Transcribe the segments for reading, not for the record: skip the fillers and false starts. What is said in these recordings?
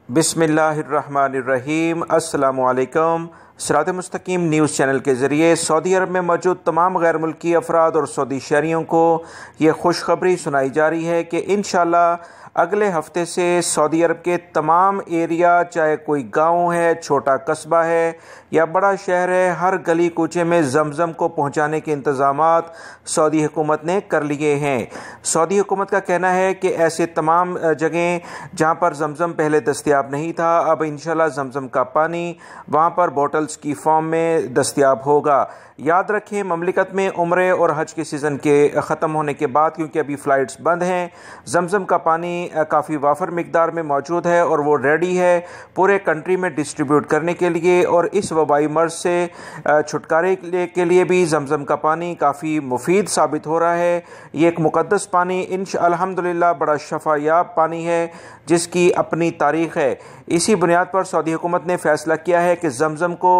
بسم اللہ الرحمن الرحیم۔ السلام علیکم۔ صراط مستقیم نیوز چینل کے ذریعے سعودی عرب میں موجود تمام غیر ملکی افراد اور سعودی شہریوں کو یہ خوشخبری سنائی جا رہی ہے کہ انشاءاللہ اگلے ہفتے سے سعودی عرب کے تمام ایریا، چاہے کوئی گاؤں ہے، چھوٹا قصبہ ہے یا بڑا شہر ہے، ہر گلی کوچے میں زمزم کو پہنچانے کے انتظامات سعودی حکومت نے کر لیے ہیں۔ سعودی حکومت کا کہنا ہے کہ ایسے تمام جگہیں جہاں پر زمزم پہلے دستیاب نہیں تھا، اب انشاءاللہ زمزم کا پانی وہاں پر بوٹلز کی فارم میں دستیاب ہوگا۔ یاد رکھیں، مملکت میں عمرے اور حج کے سیزن کے ختم ہونے کے بعد، کیونکہ ابھی فلائٹس بند ہیں، زمزم کا پانی کافی وافر مقدار میں موجود ہے اور وہ ریڈی ہے پورے کنٹری میں ڈسٹریبیوٹ کرنے کے لیے، اور اس وبائی مرض سے چھٹکارے کے لیے بھی زمزم کا پانی کافی مفید ثابت ہو رہا ہے۔ یہ ایک مقدس پانی الحمدللہ بڑا شفا یاب پانی ہے جس کی اپنی تاریخ ہے۔ اسی بنیاد پر سعودی حکومت نے فیصلہ کیا ہے کہ زمزم کو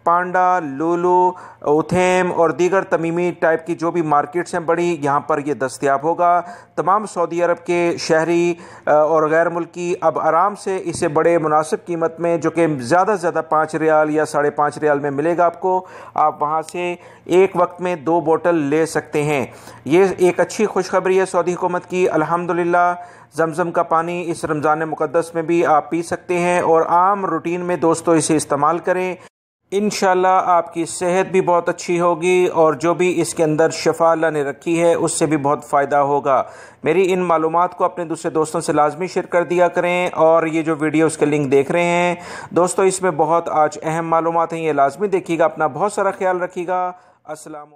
پانڈا، لولو، اتھیم اور دیگر تمیمی ٹائپ کی جو بھی مارکیٹس ہیں بڑی، یہاں پر یہ دستیاب ہوگا۔ تمام سعودی عرب کے شہری اور غیر ملکی اب آرام سے اسے بڑے مناسب قیمت میں، جو کہ زیادہ سے زیادہ 5 ریال یا 5.5 ریال میں ملے گا آپ وہاں سے ایک وقت میں 2 بوٹل لے سکتے ہیں۔ یہ ایک اچھی خوشخبری ہے سعودی حکومت کی۔ الحمدللہ زمزم کا پانی اس رمضان مقدس میں بھی آپ پی سکتے ہیں اور عام روٹین میں دوستوں اسے استعمال کریں۔ انشاءاللہ آپ کی صحت بھی بہت اچھی ہوگی اور جو بھی اس کے اندر شفا اللہ نے رکھی ہے اس سے بھی بہت فائدہ ہوگا۔ میری ان معلومات کو اپنے دوسرے دوستوں سے لازمی شیئر کر دیا کریں، اور یہ جو ویڈیو اس کے لنک دیکھ رہے ہیں دوستوں، اس میں بہت آج اہم معلومات ہیں، یہ لازمی دیکھیے گا۔ اپنا بہت سارا خیال رکھیے گا۔ السلام